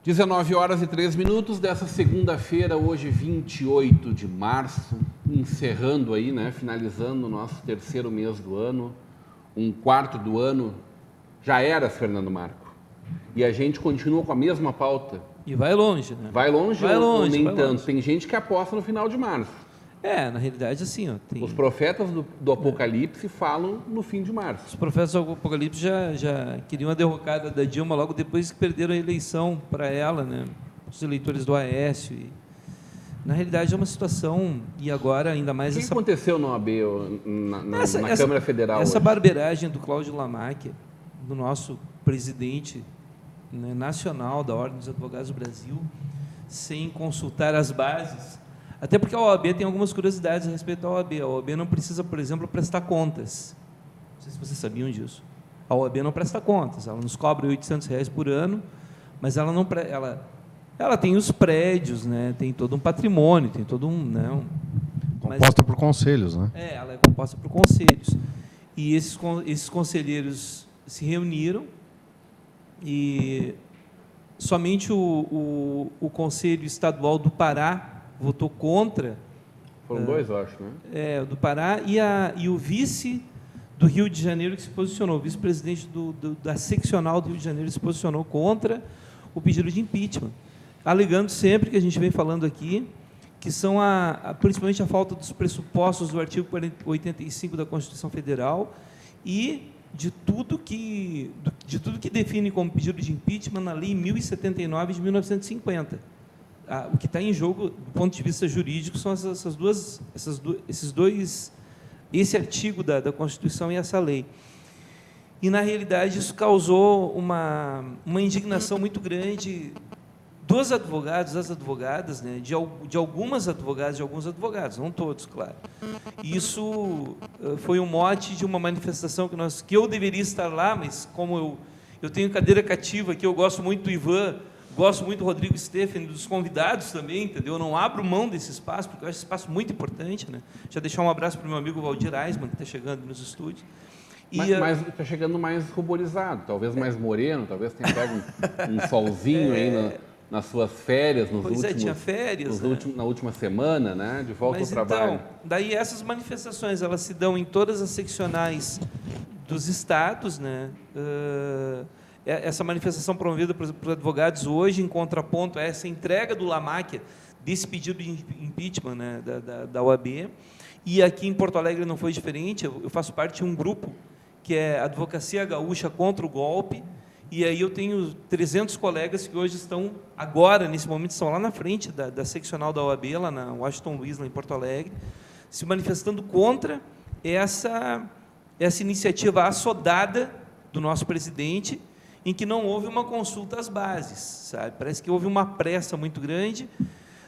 19 horas e 3 minutos dessa segunda-feira, hoje 28 de março, encerrando aí, né, finalizando o nosso terceiro mês do ano, um quarto do ano, já era, Fernando Marco. E a gente continua com a mesma pauta. E vai longe, né? Vai longe, vai longe ou nem vai tanto? Longe. Tem gente que aposta no final de março. Na realidade, assim, ó, Os profetas do Apocalipse falam no fim de março. Os profetas do Apocalipse já queriam a derrocada da Dilma logo depois que perderam a eleição para ela, né? Os eleitores do Aécio. Na realidade, é uma situação, e agora ainda mais... O que aconteceu no OAB, na Câmara Federal? Essa barbeiragem do Cláudio Lamarck, do nosso presidente, né, nacional da Ordem dos Advogados do Brasil, sem consultar as bases. Até porque a OAB tem algumas curiosidades a respeito da OAB. A OAB não precisa, por exemplo, prestar contas. Não sei se vocês sabiam disso. A OAB não presta contas. Ela nos cobra R$800 por ano, mas ela não ela tem os prédios, né? Tem todo um patrimônio, tem todo um... Não, composta por conselhos, né? Ela é composta por conselhos. E esses conselheiros se reuniram e somente o Conselho Estadual do Pará votou contra. Foram dois, eu acho, né? Do Pará e o vice do Rio de Janeiro que se posicionou, o vice-presidente da seccional do Rio de Janeiro se posicionou contra o pedido de impeachment, alegando sempre que a gente vem falando aqui, que são principalmente a falta dos pressupostos do artigo 85 da Constituição Federal e de tudo que define como pedido de impeachment na Lei 1079 de 1950. O que está em jogo, do ponto de vista jurídico, são esse artigo da Constituição e essa lei. E, na realidade, isso causou uma indignação muito grande dos advogados, das advogadas, né, de algumas advogadas, de alguns advogados, não todos, claro. E isso foi um mote de uma manifestação que eu deveria estar lá, mas como eu tenho cadeira cativa aqui, eu gosto muito do Ivan, gosto muito do Rodrigo Steffen, dos convidados também, entendeu? Eu não abro mão desse espaço, porque eu acho esse espaço muito importante, né? Já deixar um abraço para o meu amigo Valdir Eisman, que está chegando nos estúdios. Mas está chegando mais ruborizado, talvez mais moreno, talvez tenha pego um solzinho aí nas suas férias, tinha férias, na última semana, né? De volta ao trabalho. Então, daí essas manifestações, elas se dão em todas as seccionais dos estados, né? Essa manifestação promovida por advogados hoje, em contraponto a essa entrega do Lamarck, desse pedido de impeachment, né, da OAB, e aqui em Porto Alegre não foi diferente. Eu faço parte de um grupo que é Advocacia Gaúcha contra o Golpe, e aí eu tenho 300 colegas que hoje estão, agora, nesse momento, estão lá na frente da seccional da OAB, lá na Washington Luiz, lá em Porto Alegre, se manifestando contra essa iniciativa assodada do nosso presidente, em que não houve uma consulta às bases, sabe? Parece que houve uma pressa muito grande,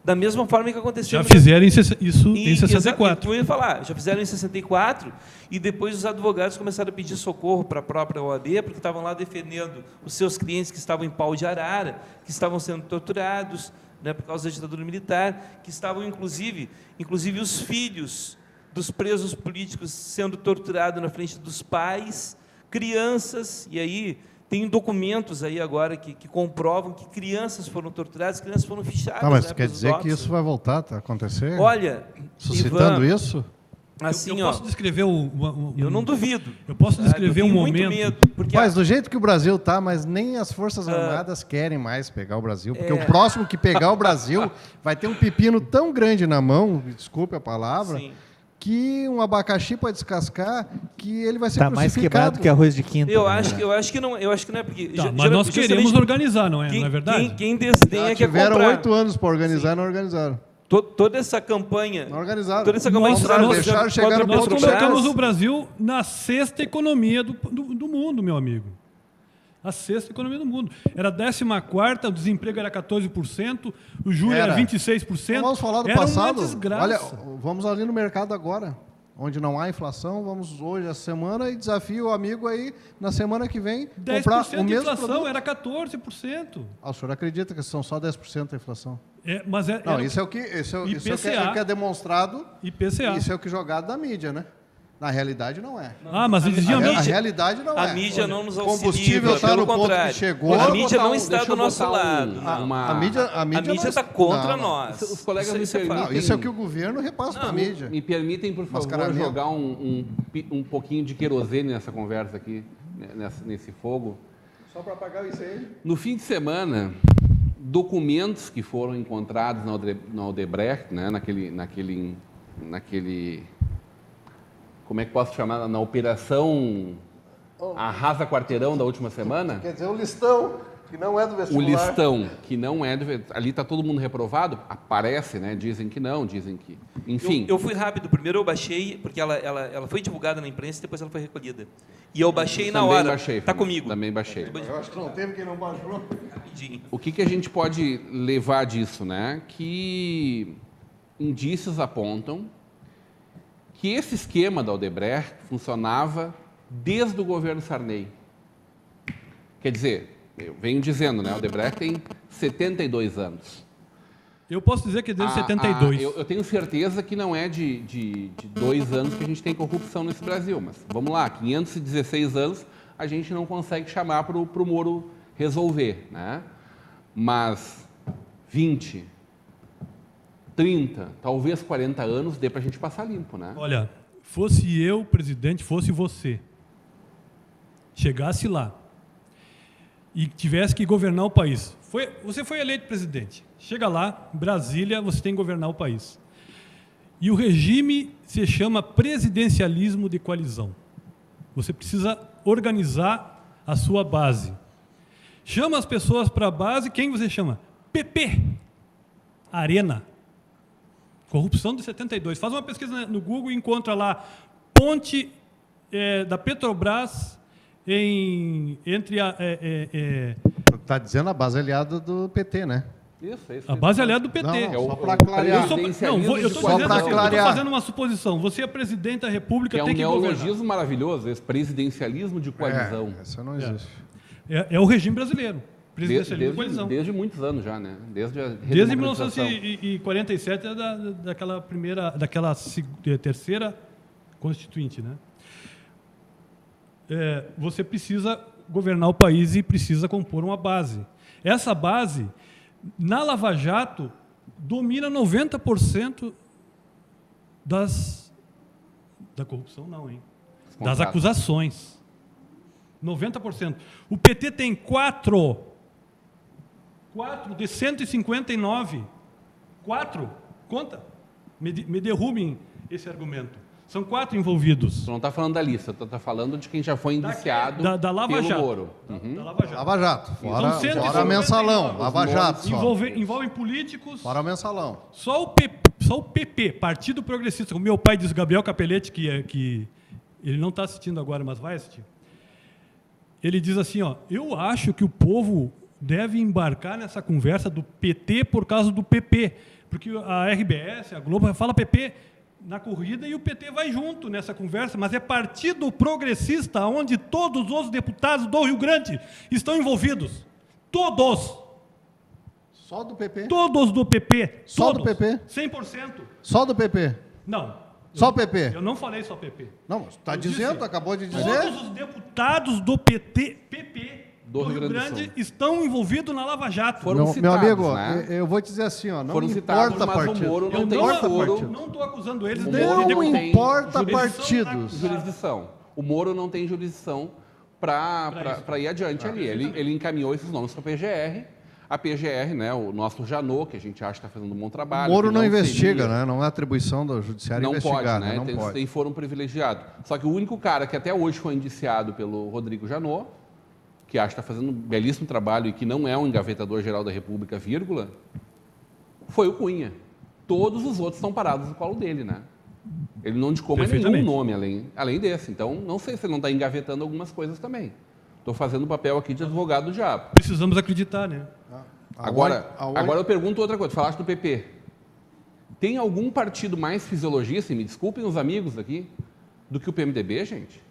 da mesma forma que aconteceu... Já fizeram isso em 64. Eu ia falar, já fizeram em 64, e depois os advogados começaram a pedir socorro para a própria OAB, porque estavam lá defendendo os seus clientes que estavam em pau de arara, que estavam sendo torturados, né, por causa da ditadura militar, que estavam, inclusive os filhos dos presos políticos sendo torturados na frente dos pais, crianças, e aí... Tem documentos aí agora que comprovam que crianças foram torturadas, crianças foram fichadas. Mas quer dizer que isso vai voltar a acontecer? Olha, suscitando Ivan, isso? Assim, eu posso descrever eu não duvido. Eu posso descrever um momento. Medo, porque mas do jeito que o Brasil está, mas nem as Forças Armadas querem mais pegar o Brasil, porque o próximo que pegar o Brasil vai ter um pepino tão grande na mão, desculpe a palavra, sim, que um abacaxi pode descascar, que ele vai ser crucificado. Mais quebrado que arroz de quinta. Eu acho que não é porque... Mas nós queremos organizar, não é verdade? Quem desdenha quer comprar. Tiveram 8 anos para organizar, não organizaram. Toda essa campanha... Não organizaram. Toda essa campanha... Nós colocamos o Brasil na sexta economia do mundo, meu amigo. A sexta economia do mundo. Era a 14ª, o desemprego era 14%, o juro era 26%. Vamos falar do era passado? Uma desgraça. Olha, vamos ali no mercado agora, onde não há inflação, vamos hoje, essa semana, e desafio o amigo aí, na semana que vem, comprar o mesmo de inflação, produto. era 14%. O senhor acredita que são só 10% da inflação? Não, isso é o que é demonstrado, IPCA. isso é o que é jogado na mídia, né? Na realidade, não é. Mas exigia A realidade não é. A mídia não nos O auxilia, combustível está pelo no ponto contrário. que chegou. A mídia não está do nosso lado. A mídia está contra nós. Os colegas me Não, permitem... isso é o que o governo repassa para a mídia. Me permitem, por favor, jogar um pouquinho de querosene nessa conversa aqui, nesse fogo. Só para apagar isso aí. No fim de semana, documentos que foram encontrados na Odebrecht, né, naquele como é que posso chamar, na operação Arrasa Quarteirão da última semana? Quer dizer, o listão, que não é do vestibular. O listão, que não é do vestibular. Ali está todo mundo reprovado? Aparece, né? Dizem que não, dizem que... Enfim. Eu fui rápido. Primeiro eu baixei, porque ela foi divulgada na imprensa e depois ela foi recolhida. E eu baixei na hora. Está comigo. Também baixei. Eu acho que não teve quem não baixou. Rapidinho. O que a gente pode levar disso, né? Que indícios apontam que esse esquema da Odebrecht funcionava desde o governo Sarney. Quer dizer, eu venho dizendo, né? A Odebrecht tem 72 anos. Eu posso dizer que é desde 72. Eu tenho certeza que não é de 2 anos que a gente tem corrupção nesse Brasil, mas vamos lá, 516 anos a gente não consegue chamar para o Moro resolver, né? Mas 20, 30, talvez 40 anos dê para a gente passar limpo, né? Olha, fosse eu, presidente, fosse você, chegasse lá e tivesse que governar o país. Você foi eleito presidente. Chega lá, Brasília, você tem que governar o país. E o regime se chama presidencialismo de coalizão. Você precisa organizar a sua base. Chama as pessoas para a base, quem você chama? PP. Arena. Corrupção de 72. Faz uma pesquisa no Google e encontra lá ponte da Petrobras entre a... Está dizendo a base aliada do PT, né? Isso. A base aliada do PT. Não, só para clarear. Eu estou fazendo uma suposição. Você é presidente da República, tem que governar. É um neologismo maravilhoso, esse presidencialismo de coalizão. Essa não existe. É o regime brasileiro. Presidencialismo de coalizão. Desde muitos anos já, né? Desde 1947, daquela terceira constituinte, né? Você precisa governar o país e precisa compor uma base. Essa base, na Lava Jato, domina 90% da corrupção, não, hein? Das acusações. 90%. O PT tem 4 de 159. 4? Conta. Me derrubem esse argumento. São 4 envolvidos. Você não está falando da lista, você está falando de quem já foi indiciado da Lava pelo Jato. Moro. Da Lava Jato. Lava Jato. Fora mensalão. Lava Jato. Envolvem políticos. Fora mensalão. Só o PP, Partido Progressista, como meu pai diz, Gabriel Capelletti, que ele não está assistindo agora, mas vai assistir. Ele diz assim, eu acho que o povo deve embarcar nessa conversa do PT por causa do PP, porque a RBS, a Globo, fala PP na corrida e o PT vai junto nessa conversa, mas é Partido Progressista onde todos os deputados do Rio Grande estão envolvidos. Todos. Só do PP? Todos do PP. Só todos. do PP? 100%. Só do PP? Não. Só o PP? Eu não falei só PP. Não, está dizendo, acabou de dizer. Todos os deputados do PP do Rio Grande estão envolvidos na Lava Jato. Foram citados, meu amigo, né? Eu vou te dizer assim, não foram importa citados, mas partido. o Moro não tem partido. Não estou acusando eles Não importa partidos. Jurisdição. O Moro não tem jurisdição para ir adiante ali. Ele encaminhou esses nomes para a PGR. A PGR, né, o nosso Janot, que a gente acha que está fazendo um bom trabalho. O Moro não investiga, né? Não é atribuição do judiciário investigar. Não pode, né? Não pode. Eles foram privilegiados. Só que o único cara que até hoje foi indiciado pelo Rodrigo Janot, que acha que está fazendo um belíssimo trabalho e que não é um engavetador-geral da República, vírgula, foi o Cunha. Todos os outros estão parados no colo dele, né? Ele não indicou mais nenhum nome além desse. Então, não sei se ele não está engavetando algumas coisas também. Estou fazendo o papel aqui de advogado do diabo. Precisamos acreditar, né? Agora eu pergunto outra coisa. Falaste do PP. Tem algum partido mais fisiologista, e me desculpem os amigos aqui, do que o PMDB, gente?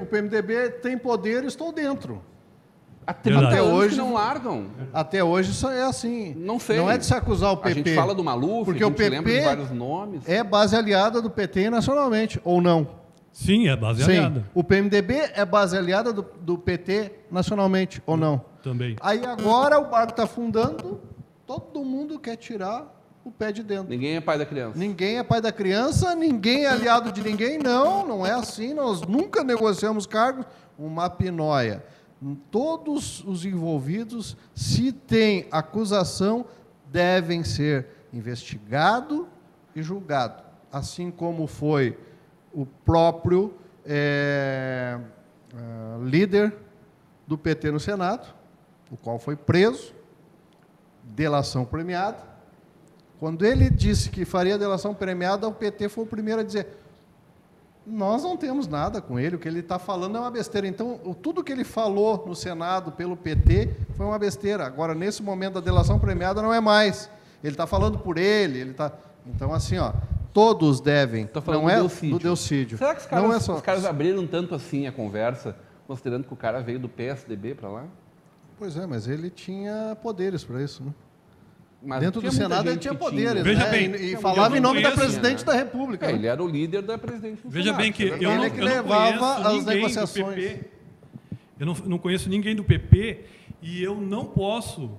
O PMDB tem poder, estou dentro. Há 30 até anos hoje que não largam. Até hoje isso é assim. Não sei. Não é de se acusar o PP. A gente fala do Maluf, porque a gente o PP lembra de vários nomes. É base aliada do PT nacionalmente, ou não? Sim, é base aliada. Sim. O PMDB é base aliada do PT nacionalmente, ou não? Também. Aí agora o barco está afundando, todo mundo quer tirar o pé de dentro. Ninguém é pai da criança. Ninguém é pai da criança, ninguém é aliado de ninguém. Não é assim. Nós nunca negociamos cargos. Uma pinóia. Todos os envolvidos, se tem acusação, devem ser investigados e julgados. Assim como foi o próprio líder do PT no Senado, o qual foi preso, delação premiada. Quando ele disse que faria delação premiada, o PT foi o primeiro a dizer: nós não temos nada com ele, o que ele está falando é uma besteira. Então, tudo que ele falou no Senado pelo PT foi uma besteira. Agora, nesse momento da delação premiada, não é mais. Ele está falando por ele está... Então, assim, todos devem. Não é do Delcídio. Será que os caras abriram tanto assim a conversa, considerando que o cara veio do PSDB para lá? Pois é, mas ele tinha poderes para isso, né? Mas dentro do Senado ele tinha poderes, Veja né? bem, e falava em nome da presidente, né? da República. Ele era o líder da presidente do Veja Senado. bem que eu Ele não que levava conheço as ninguém negociações. do PP. Eu não conheço ninguém do PP e eu não posso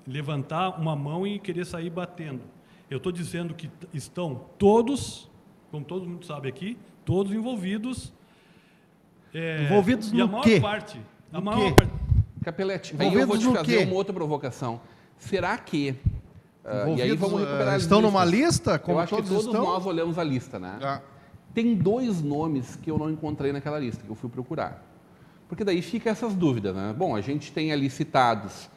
levantar uma mão e querer sair batendo. Eu estou dizendo que estão todos, como todo mundo sabe aqui, todos envolvidos. Envolvidos e a no maior quê? parte. A No maior quê? parte. Capelete, aí eu vou te fazer uma outra provocação. Será que... e aí vamos recuperar estão as numa listas. lista? Como eu acho que todos estão? nós olhamos a lista, né? Tem 2 nomes que eu não encontrei naquela lista, que eu fui procurar. Porque daí fica essas dúvidas, né? Bom, a gente tem ali citados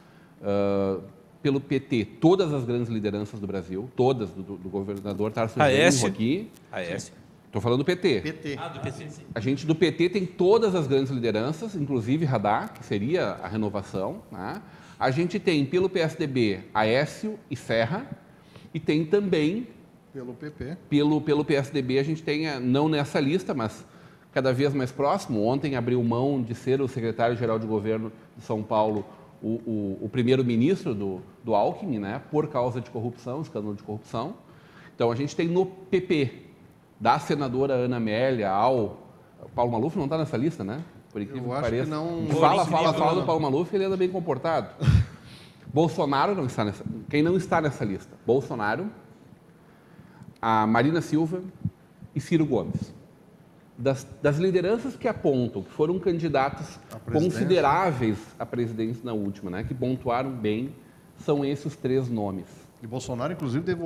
pelo PT todas as grandes lideranças do Brasil, todas, do governador Tarcísio Genro aqui. Aécio. Estou falando do PT. Do PT, sim. A gente do PT tem todas as grandes lideranças, inclusive Radar, que seria a renovação, né? A gente tem pelo PSDB Aécio e Serra, e tem também Pelo PP. pelo PSDB, a gente tem, não nessa lista, mas cada vez mais próximo. Ontem abriu mão de ser o secretário-geral de governo de São Paulo, o primeiro-ministro do Alckmin, né? Por causa de corrupção, escândalo de corrupção. Então, a gente tem no PP, da senadora Ana Amélia ao Paulo Maluf, não está nessa lista, né? Por incrível que pareça. Que não... Fala do Paulo Maluf, ele anda bem comportado. Bolsonaro não está nessa... Quem não está nessa lista? Bolsonaro, a Marina Silva e Ciro Gomes. Das lideranças que apontam, que foram candidatos consideráveis à presidência na última, né? Que pontuaram bem, são esses os 3 nomes. E Bolsonaro, inclusive,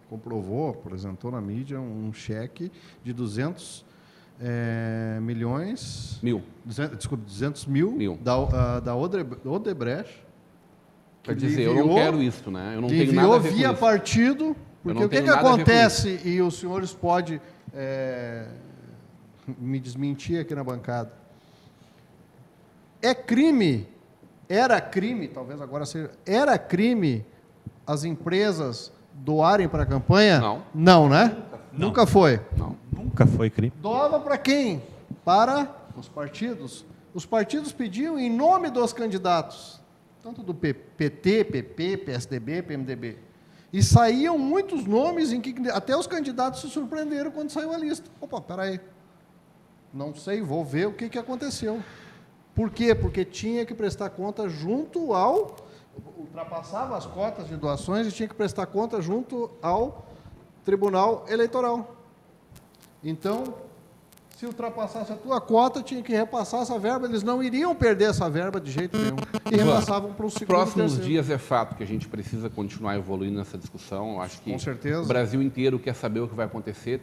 comprovou, apresentou na mídia um cheque de 200 milhões... Mil. 200 mil. Da Odebrecht. Quer dizer, eu não quero isso, né? Eu não tenho nada a ver com isso. Via partido, porque o que acontece, e os senhores podem me desmentir aqui na bancada, era crime, talvez agora seja, era crime as empresas doarem para a campanha? Não. Não, né? Não. Nunca foi? Não. Nunca foi crime. Doava para quem? Para os partidos. Os partidos pediam em nome dos candidatos, tanto do PT, PP, PSDB, PMDB. E saíam muitos nomes em que até os candidatos se surpreenderam quando saiu a lista. Opa, peraí. Não sei, vou ver o que aconteceu. Por quê? Porque tinha que prestar conta junto ao... Ultrapassava as cotas de doações e tinha que prestar conta junto ao Tribunal Eleitoral. Então, se ultrapassasse a tua cota, tinha que repassar essa verba. Eles não iriam perder essa verba de jeito nenhum. E repassavam para o segundo e próximos terceiro. dias é fato que a gente precisa continuar evoluindo nessa discussão. Eu acho que com certeza. O Brasil inteiro quer saber o que vai acontecer.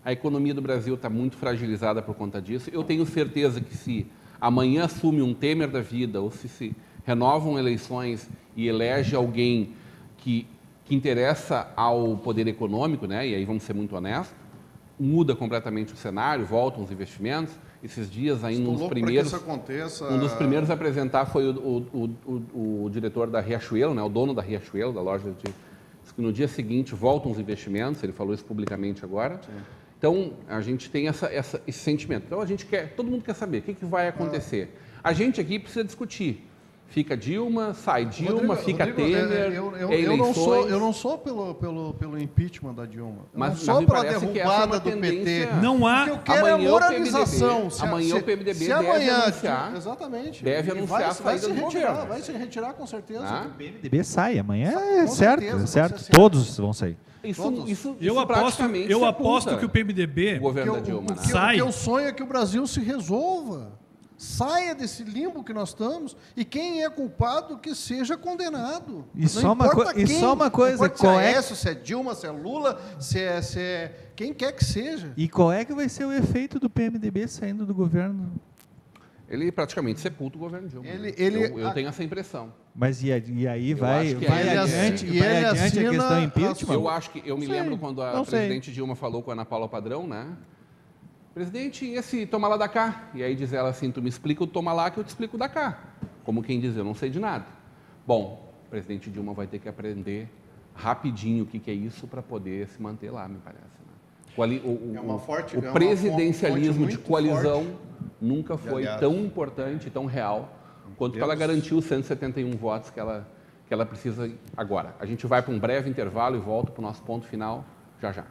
A economia do Brasil está muito fragilizada por conta disso. Eu tenho certeza que se amanhã assume um Temer da vida, ou se renovam eleições e elege alguém que interessa ao poder econômico, né? E aí vamos ser muito honestos, muda completamente o cenário, voltam os investimentos. Esses dias ainda um dos primeiros a apresentar foi o diretor da Riachuelo, né? O dono da Riachuelo, da loja no dia seguinte voltam os investimentos, ele falou isso publicamente agora. Sim. Então, a gente tem esse sentimento. Então, todo mundo quer saber o que vai acontecer. A gente aqui precisa discutir. Fica Dilma, sai Dilma, Rodrigo, fica Temer, eu não sou pelo impeachment da Dilma. Mas só pela derrubada do PT. Não há. O que eu quero é moralização. Amanhã o PMDB se deve amanhã, anunciar. Exatamente. Deve anunciar a saída do governo. Vai se retirar com certeza. Ah? O PMDB sai amanhã, Com certo, certeza, certo. Todos vão sair. Eu aposto que o PMDB o governo da Dilma, né? O que eu sonho é que o Brasil se resolva. Saia desse limbo que nós estamos e quem é culpado que seja condenado. E só uma coisa, qual é? Se é Dilma, se é Lula, se é quem quer que seja. E qual é que vai ser o efeito do PMDB saindo do governo? Ele praticamente sepulta o governo Dilma. Eu tenho essa impressão. Mas e aí vai adiante a questão impeachment? Eu me lembro quando a presidente Dilma falou com a Ana Paula Padrão, né? Presidente, esse toma lá da cá. E aí diz ela assim, tu me explica o toma lá que eu te explico da cá. Como quem diz, eu não sei de nada. Bom, o presidente Dilma vai ter que aprender rapidinho o que é isso para poder se manter lá, me parece. Né? O presidencialismo de coalizão nunca foi tão importante, tão real, quanto para ela garantir os 171 votos que ela precisa agora. A gente vai para um breve intervalo e volta para o nosso ponto final já já.